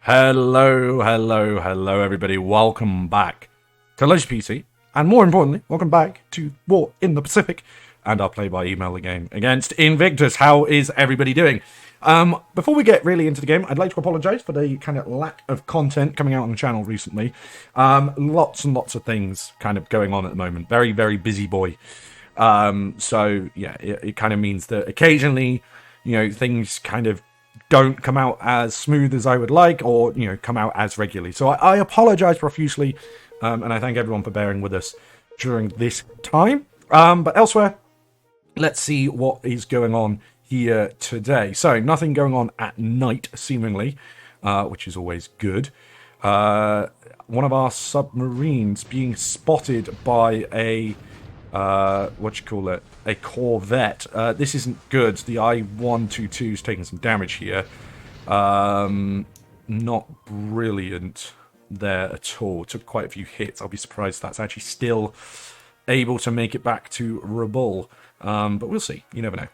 Hello, everybody. Welcome back to Leisure PC, and more importantly, welcome back to War in the Pacific and our play-by-email game against Invictus. How is everybody doing? Before we get really into the game, I'd like to apologize for the kind of lack of content coming out on the channel recently. Lots and lots of things kind of going on at the moment. Very, very busy boy. So, yeah, it kind of means that occasionally, things kind of don't come out as smooth as I would like, or come out as regularly. So I apologize profusely, and I thank everyone for bearing with us during this time. But elsewhere, let's see what is going on here today. So nothing going on at night, seemingly, which is always good. One of our submarines being spotted by a a corvette. This isn't good. The I-122 is taking some damage here. Not brilliant there at all. Took quite a few hits. I'll be surprised that's actually still able to make it back to Rabaul. But we'll see. You never know.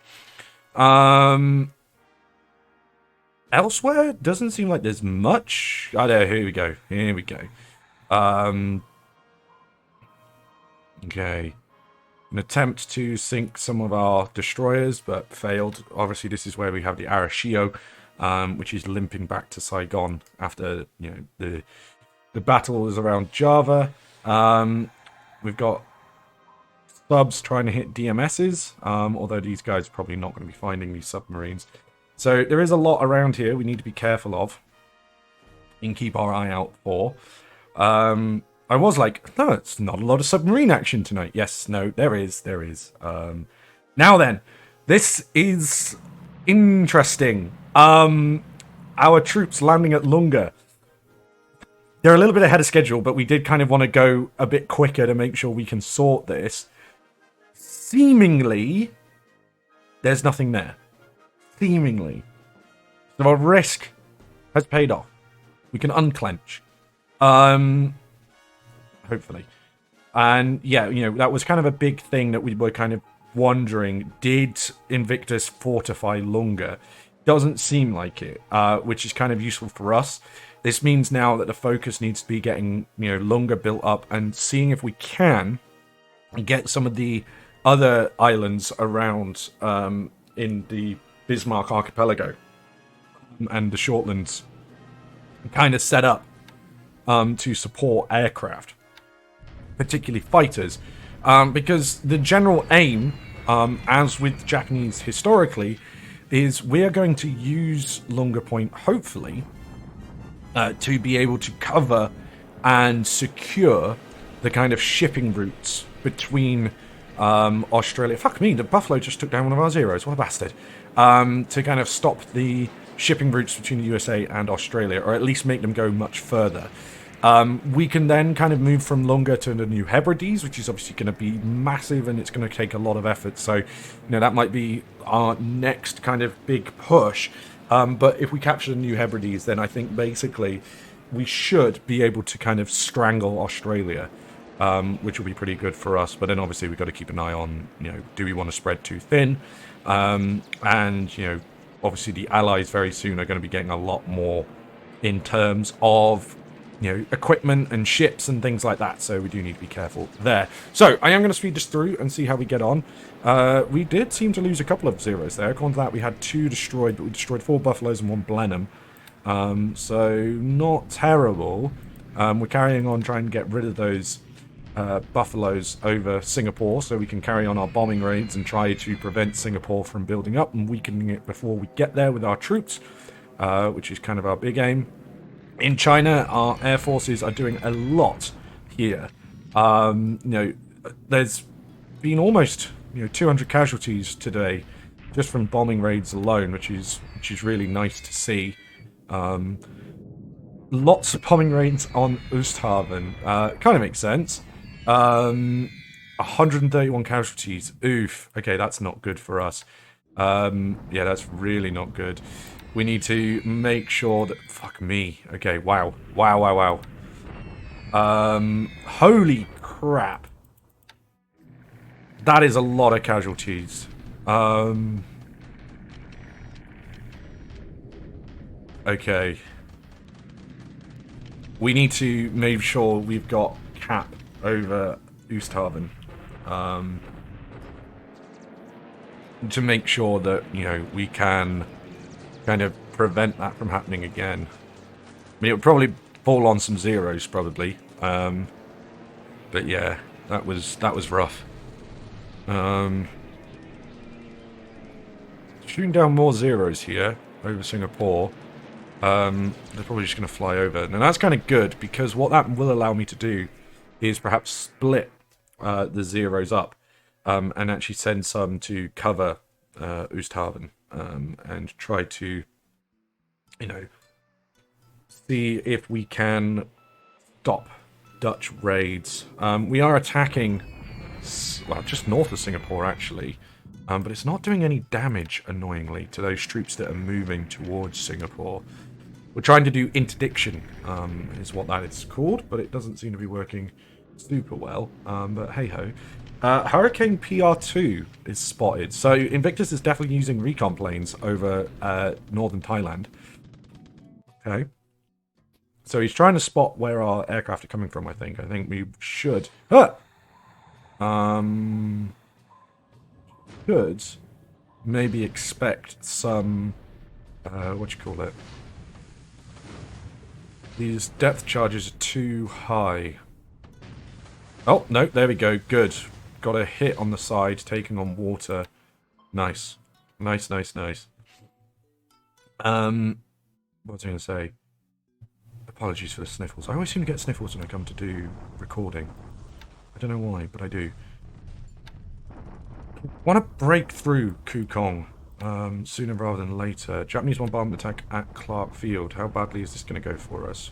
Elsewhere, doesn't seem like there's much. Oh, there, here we go. Okay. An attempt to sink some of our destroyers, but failed. Obviously, this is where we have the Arashio, which is limping back to Saigon after the battles around Java. We've got subs trying to hit DMSs, although these guys are probably not going to be finding these submarines. So there is a lot around here we need to be careful of and keep our eye out for. I was like, no, it's not a lot of submarine action tonight. Yes, no, there is. Now then, this is interesting. Our troops landing at Lunga. They're a little bit ahead of schedule, but we did kind of want to go a bit quicker to make sure we can sort this. Seemingly, there's nothing there. Seemingly. So our risk has paid off. We can unclench. Hopefully. And yeah, that was kind of a big thing that we were kind of wondering. Did Invictus fortify Lunga? Doesn't seem like it, which is kind of useful for us. This means now that the focus needs to be getting, Lunga built up and seeing if we can get some of the other islands around in the Bismarck archipelago and the Shortlands kind of set up to support aircraft, particularly fighters, because the general aim, as with Japanese historically, is we are going to use Lunga Point, hopefully, to be able to cover and secure the kind of shipping routes between Australia. Fuck me, the Buffalo just took down one of our zeros. What a bastard. To kind of stop the shipping routes between the USA and Australia, or at least make them go much further. We can then kind of move from Lunga to the New Hebrides, which is obviously going to be massive and it's going to take a lot of effort. So, that might be our next kind of big push. But if we capture the New Hebrides, then I think basically we should be able to kind of strangle Australia, which will be pretty good for us. But then obviously we've got to keep an eye on, do we want to spread too thin? And, obviously the Allies very soon are going to be getting a lot more in terms of equipment and ships and things like that, so we do need to be careful there. So I am going to speed this through and see how we get on. We did seem to lose a couple of zeros there. According to that, we had 2 destroyed, but we destroyed 4 Buffaloes and 1 Blenheim. So not terrible. We're carrying on trying to get rid of those Buffaloes over Singapore, so we can carry on our bombing raids and try to prevent Singapore from building up and weakening it before we get there with our troops, which is kind of our big aim. In China, our air forces are doing a lot here. There's been almost 200 casualties today, just from bombing raids alone, which is really nice to see. Lots of bombing raids on Oosthaven. Kind of makes sense. 131 casualties. Oof. Okay, that's not good for us. Yeah, that's really not good. We need to make sure that... Fuck me. Okay, wow. Holy crap. That is a lot of casualties. Okay. we need to make sure we've got cap over Oosthaven. To make sure that, you know, we can kind of prevent that from happening again. I mean, it would probably fall on some zeros, probably. But yeah, that was rough. Shooting down more zeros here over Singapore. They're probably just going to fly over. And that's kind of good, because what that will allow me to do is perhaps split the zeros up and actually send some to cover Oosthaven and try to, you know, see if we can stop Dutch raids. We are attacking, well, just north of Singapore, actually. But it's not doing any damage, annoyingly, to those troops that are moving towards Singapore. We're trying to do interdiction, is what that is called, but it doesn't seem to be working super well. But hey-ho. Hurricane PR2 is spotted. So Invictus is definitely using recon planes over northern Thailand. Okay. So he's trying to spot where our aircraft are coming from, I think. I think we should... Should maybe expect some... what you call it? These depth charges are too high. Oh, no, there we go. Good. Got a hit on the side, taking on water. Nice. Nice, nice, nice. What was I going to say? Apologies for the sniffles. I always seem to get sniffles when I come to do recording. I don't know why, but I do. Want to break through Kukong sooner rather than later. Japanese bombardment attack at Clark Field. How badly is this going to go for us?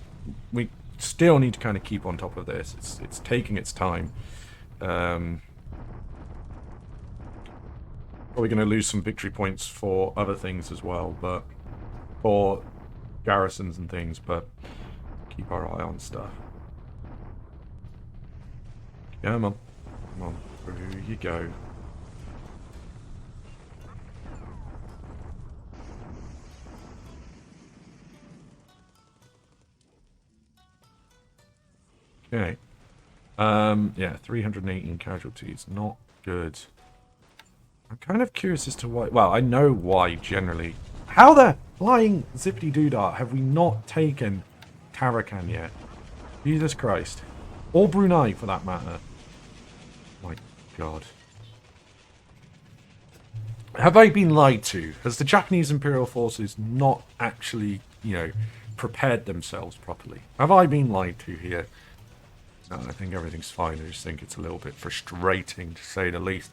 We still need to kind of keep on top of this. It's taking its time. Probably going to lose some victory points for other things as well, but for garrisons and things, but keep our eye on stuff. Come on. Come on. Through you go. Okay. Yeah, 318 casualties. Not good. I'm kind of curious as to why... Well, I know why, generally. How the flying zippity-doo-dah have we not taken Tarakan yet? Jesus Christ. Or Brunei, for that matter. My God. Have I been lied to? Has the Japanese Imperial Forces not actually, you know, prepared themselves properly? Have I been lied to here? No, I think everything's fine. I just think it's a little bit frustrating, to say the least.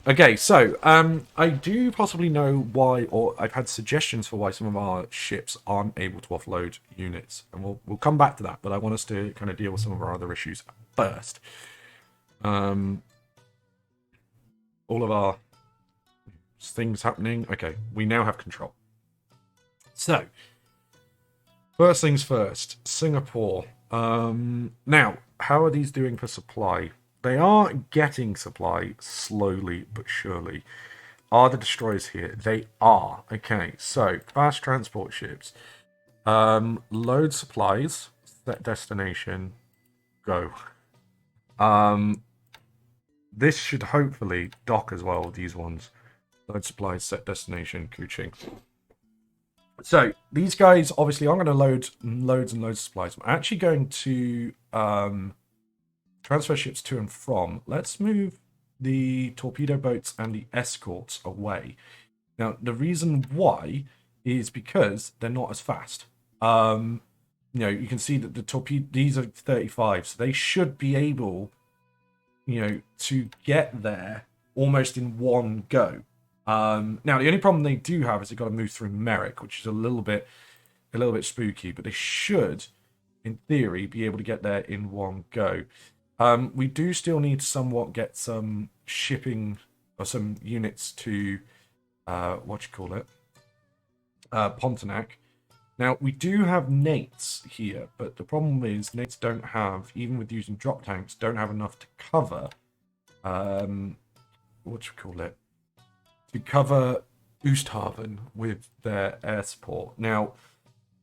Okay, so, I do possibly know why, or I've had suggestions for why some of our ships aren't able to offload units. And we'll come back to that, but I want us to kind of deal with some of our other issues first. All of our things happening. Okay, we now have control. So, first things first, Singapore. Now, how are these doing for supply? They are getting supply slowly but surely. Are the destroyers here? They are. Okay, so fast transport ships. Load supplies, set destination, go. This should hopefully dock as well, these ones. Load supplies, set destination, Kuching. So, these guys, obviously, I'm going to load loads and loads of supplies. I'm actually going to transfer ships to and from. Let's move the torpedo boats and the escorts away. Now, the reason why is because they're not as fast. You know, you can see that the torpedo, these are 35, so they should be able, you know, to get there almost in one go. Now, the only problem they do have is they've got to move through Merrick, which is a little bit spooky, but they should, in theory, be able to get there in one go. We do still need to somewhat get some shipping or some units to, Pontiac. Now, we do have Nates here, but the problem is Nates don't have, even with using drop tanks, don't have enough to cover, to cover Oosthaven with their air support. Now,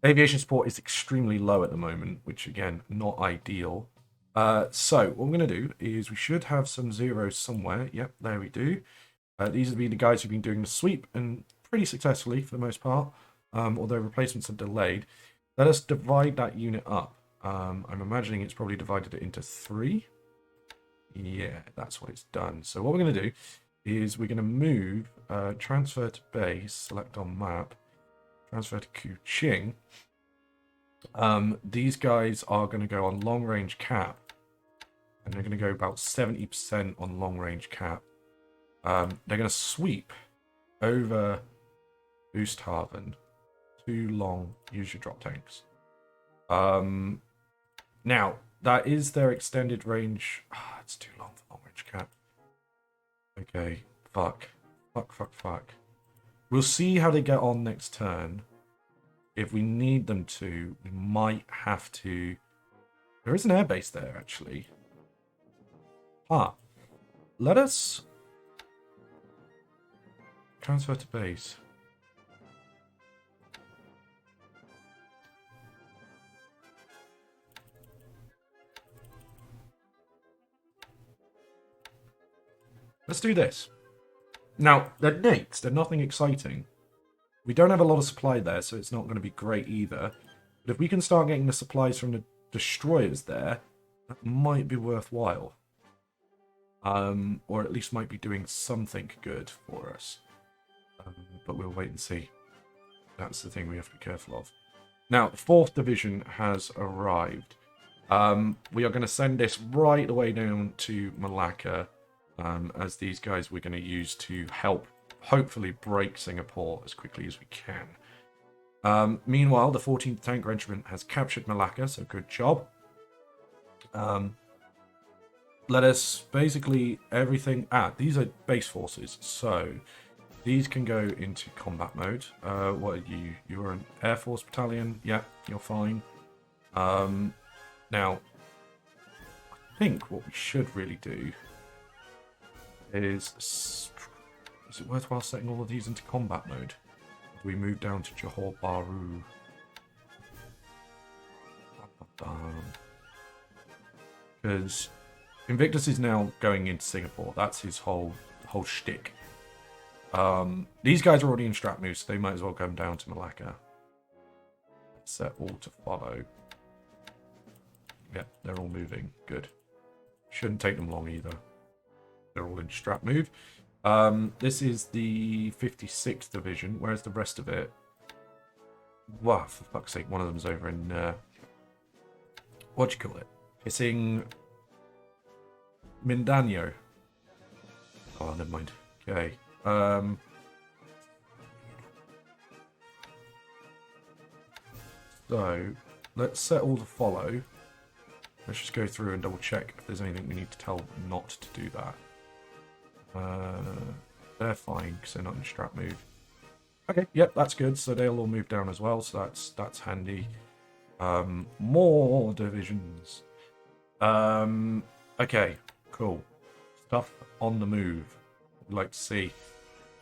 Aviation support is extremely low at the moment, which again, not ideal. So what we're going to do is we should have some zeros somewhere. Yep, there we do. These would be the guys who've been doing the sweep, and pretty successfully for the most part, although replacements are delayed. Let us divide that unit up. I'm imagining it's probably divided it into 3. Yeah, that's what it's done. So what we're going to do is we're going to move, transfer to base, select on map, transfer to Kuching. These guys are going to go on long range cap, and they're going to go about 70% on long range cap. They're going to sweep over Oosthaven. Too long. Use your drop tanks. Now that is their extended range. It's too long for long range cap. Okay. Fuck. We'll see how they get on next turn. If we need them to, we might have to. There is an airbase there, actually. Let us transfer to base. Let's do this. Now, they're nakes. They're nothing exciting. We don't have a lot of supply there, so it's not going to be great either. But if we can start getting the supplies from the destroyers there, that might be worthwhile. Or at least might be doing something good for us. But we'll wait and see. That's the thing we have to be careful of. Now, the 4th Division has arrived. We are going to send this right the way down to Malacca, as these guys we're going to use to help hopefully break Singapore as quickly as we can. Meanwhile, the 14th Tank Regiment has captured Malacca, so good job. Let us basically everything. These are base forces, so these can go into combat mode. What are you? You are an Air Force battalion. Yeah, you're fine. Now, I think what we should really do is it worthwhile setting all of these into combat mode? Do we move down to Johor Bahru? Because Invictus is now going into Singapore. That's his whole shtick. These guys are already in strat moves, so they might as well come down to Malacca. Set all to follow. Yeah, they're all moving. Good. Shouldn't take them long either. They're all in strat move. This is the 56th Division. Where's the rest of it? Wow, for fuck's sake, one of them's over in... what do you call it? Pissing... Mindanao. Oh, never mind. Okay. So, let's set all to follow. Let's just go through and double check if there's anything we need to tell them not to do that. They're fine because they're not in strat move. Okay, yep, that's good. So they'll all move down as well. So that's handy. More divisions. Okay, cool. Stuff on the move. We'd like to see.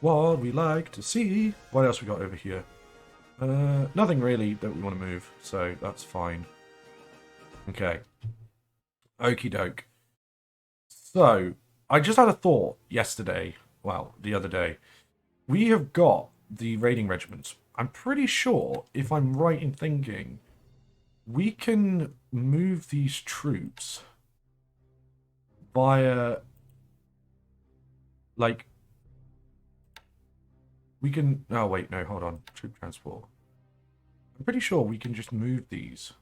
What we like to see. What else we got over here? Nothing really that we want to move, so that's fine. Okay. Okie doke. So, I just had a thought yesterday. Well, the other day. We have got the raiding regiments. I'm pretty sure, if I'm right in thinking, we can move these troops via, like, we can... Oh, wait, no, hold on. Troop transport. I'm pretty sure we can just move these.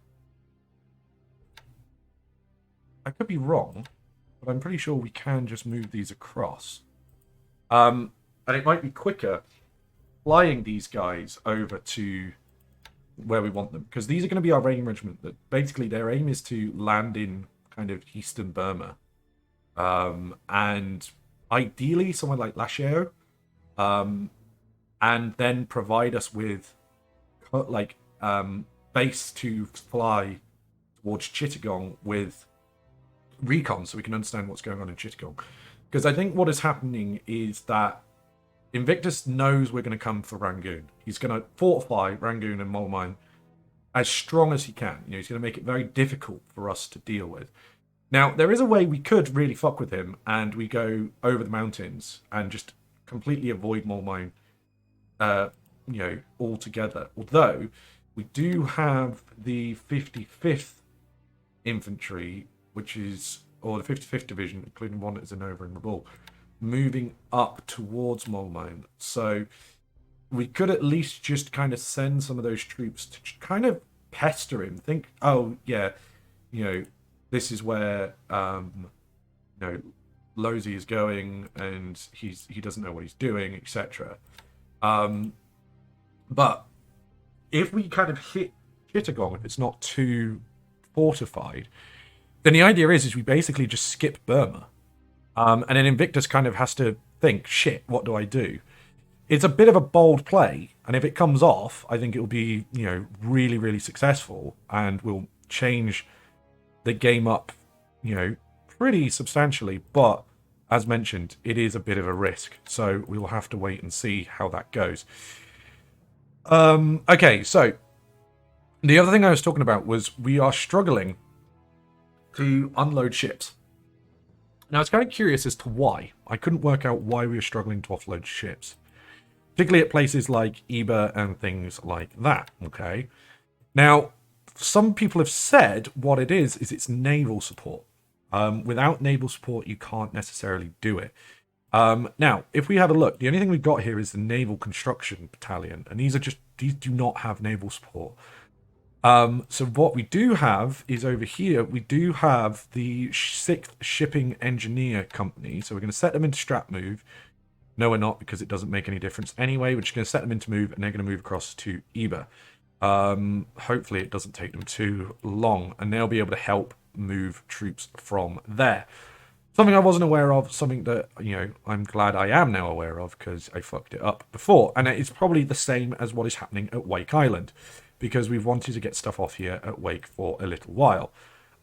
I could be wrong, but I'm pretty sure we can just move these across. And it might be quicker flying these guys over to where we want them. Because these are going to be our raiding regiment. That basically, their aim is to land in kind of eastern Burma. And ideally, somewhere like Lashio. And then provide us with like base to fly towards Chittagong with recon, so we can understand what's going on in Chittagong. Because I think what is happening is that Invictus knows we're going to come for Rangoon. He's going to fortify Rangoon and Moulmein as strong as he can. He's going to make it very difficult for us to deal with. Now, there is a way we could really fuck with him, and we go over the mountains and just completely avoid Mole Mine, altogether. Although, we do have the 55th Infantry, or the 55th Division, including one that is in over in Rabaul, moving up towards Mole Mine. So, we could at least just kind of send some of those troops to kind of pester him. Think, oh, yeah, this is where Losey is going, and he doesn't know what he's doing, etc. But if we kind of hit Chittagong, if it's not too fortified, then the idea is we basically just skip Burma, and then Invictus kind of has to think, shit, what do I do? It's a bit of a bold play, and if it comes off, I think it will be really, really successful, and will change the game up, pretty substantially. But as mentioned, it is a bit of a risk, so we will have to wait and see how that goes. Okay, so the other thing I was talking about was we are struggling to unload ships. Now, I was kind of curious as to why. I couldn't work out why we were struggling to offload ships, particularly at places like Eba and things like that. Okay, now some people have said what it is it's naval support. Without naval support, you can't necessarily do it. Now, if we have a look, the only thing we've got here is the Naval Construction Battalion, and these do not have naval support. So what we do have is over here, we do have the 6th Shipping Engineer Company. So we're going to set them into strat move. No, we're not, because it doesn't make any difference anyway. We're just going to set them into move, and they're going to move across to Eba. Hopefully it doesn't take them too long, and they'll be able to help move troops from there. Something I wasn't aware of, something that, I'm glad I am now aware of, because I fucked it up before. And it's probably the same as what is happening at Wake Island, because we've wanted to get stuff off here at Wake for a little while.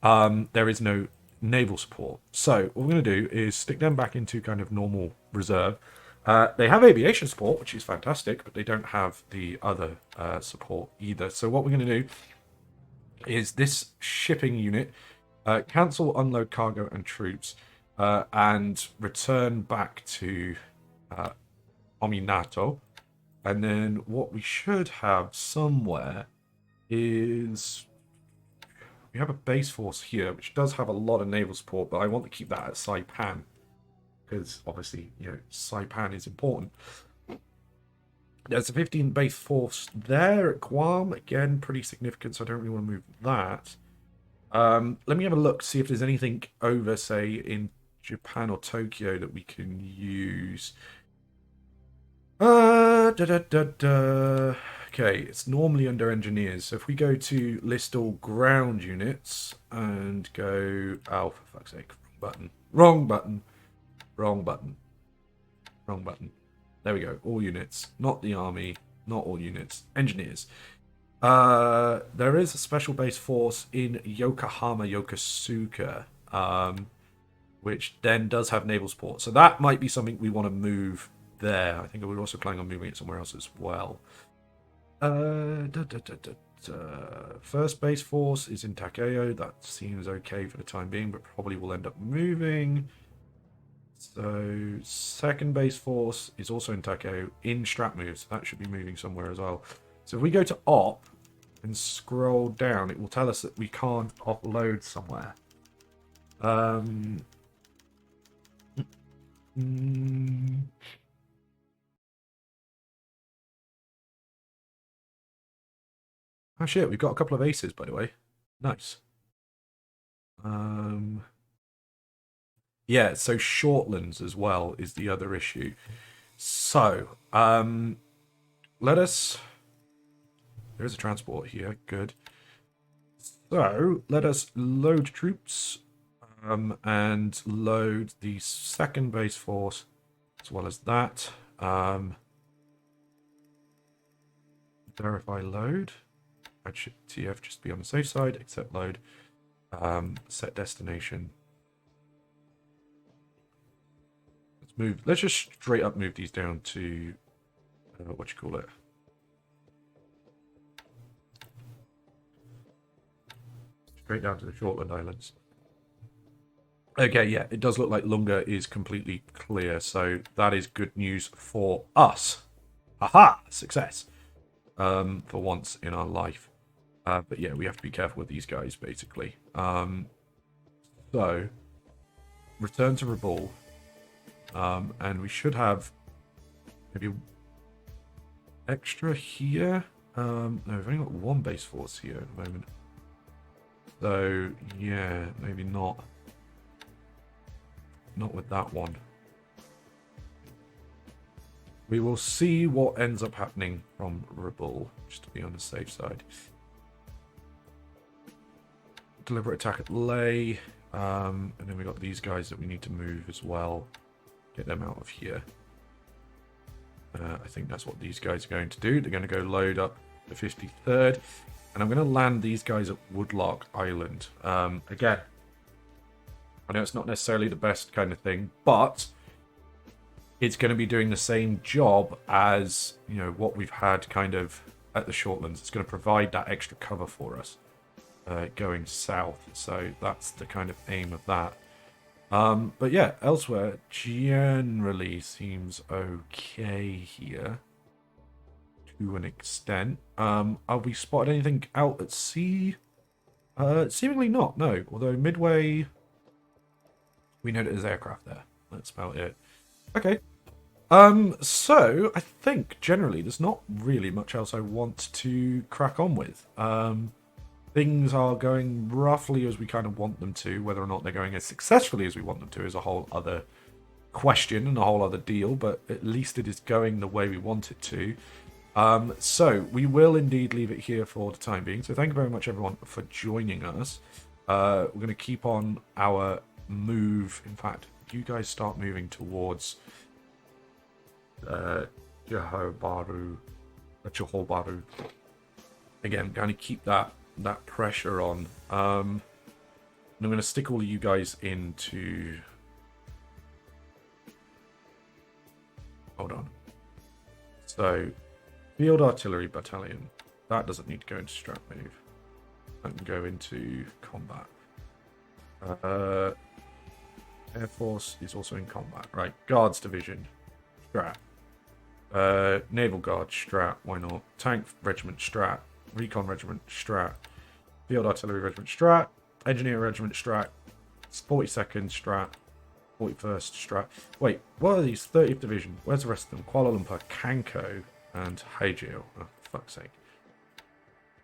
There is no naval support. So what we're going to do is stick them back into kind of normal reserve. They have aviation support, which is fantastic, but they don't have the other support either. So what we're going to do is this shipping unit, cancel unload cargo and troops, and return back to Ominato. And then what we should have somewhere is we have a base force here, which does have a lot of naval support, but I want to keep that at Saipan, because obviously, Saipan is important. There's a 15 base force there at Guam. Again, pretty significant, so I don't really want to move that. Let me have a look, see if there's anything over, say, in Japan or Tokyo that we can use. Okay, it's normally under engineers. So if we go to list all ground units and go, oh, for fuck's sake, wrong button. There we go, all units, not the army, not all units, engineers. There is a special base force in Yokohama, Yokosuka, which then does have naval support. So that might be something we want to move there. I think we're also planning on moving it somewhere else as well. First base force is in Takeo. That seems okay for the time being, but probably will end up moving. So second base force is also in Takeo in strat move, so that should be moving somewhere as well. So if we go to op and scroll down, it will tell us that we can't offload somewhere. Oh shit, we've got a couple of aces, by the way. Nice. Yeah, so Shortlands as well is the other issue. So, let us... There's a transport here, good. So, let us load troops, and load the second base force, as well as that. Verify load. I should TF just be on the safe side, accept load. Set destination. Let's just straight up move these down to what you call it. straight down to the Shortland Islands. Okay, yeah, it does look like Lunga is completely clear, so that is good news for us. Aha! Success. For once in our life. But yeah, we have to be careful with these guys, basically. So, return to Rabul. And we should have maybe extra here. No, we've only got one base force here at the moment. So, yeah, maybe not. Not with that one. We will see what ends up happening from Rabul, just to be on the safe side. Deliberate attack at Ley. And then we got these guys that we need to move as well. Get them out of here. I think that's what these guys are going to do. They're going to go load up the 53rd. And I'm going to land these guys at Woodlark Island. Again, I know it's not necessarily the best kind of thing, but it's going to be doing the same job as, you know, what we've had kind of at the Shortlands. It's going to provide that extra cover for us going south. So that's the kind of aim of that. But yeah, elsewhere generally seems okay here to an extent. Have we spotted anything out at sea? Seemingly not, no. Although Midway, we know that there's aircraft there. That's about it. Okay. So I think generally there's not really much else I want to crack on with. Things are going roughly as we kind of want them to. Whether or not they're going as successfully as we want them to is a whole other question and a whole other deal, but at least it is going the way we want it to. So we will indeed leave it here for the time being. So thank you very much, everyone, for joining us. We're going to keep on our move. In fact, you guys start moving towards Johor Bahru. Again, kind of keep that pressure on. And I'm going to stick all of you guys into... Hold on. So, Field Artillery Battalion. That doesn't need to go into strat move. That can go into combat. Air Force is also in combat. Right, Guards Division. Strat. Naval Guard, strat, why not? Tank Regiment, strat. Recon Regiment, strat. Field Artillery Regiment, strat. Engineer Regiment, strat. 42nd, strat. 41st, strat. Wait, what are these? 30th Division. Where's the rest of them? Kuala Lumpur, Kanko, and Haejeou. Oh, for fuck's sake.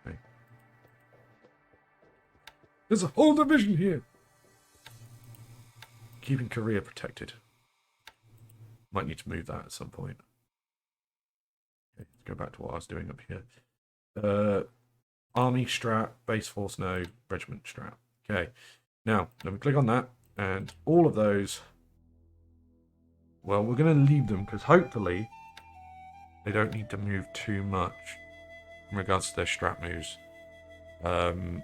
Okay. There's a whole division here! Keeping Korea protected. Might need to move that at some point. Okay, let's go back to what I was doing up here. Army strat, base force no, regiment strat. Okay, now let me click on that, and all of those. Well, we're going to leave them because hopefully they don't need to move too much in regards to their strat moves. No,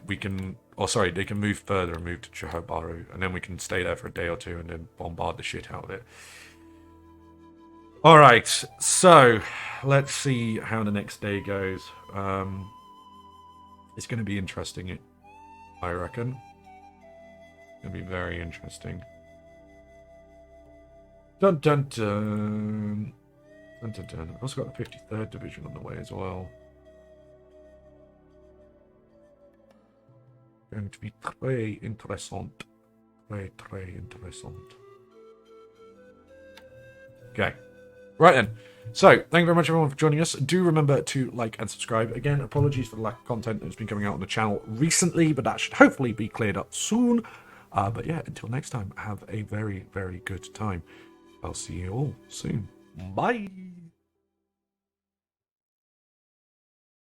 we can. Oh, sorry, they can move further and move to Johor Bahru, and then we can stay there for a day or two and then bombard the shit out of it. All right, so let's see how the next day goes. It's going to be interesting, I reckon. It's going to be very interesting. Dun dun dun. Dun dun dun. I've also got the 53rd Division on the way as well. Going to be très intéressant. Très intéressant. Okay. Right then. So, thank you very much everyone for joining us. Do remember to like and subscribe. Again, apologies for the lack of content that's been coming out on the channel recently, but that should hopefully be cleared up soon. But yeah, until next time, have a very, very good time. I'll see you all soon. Bye!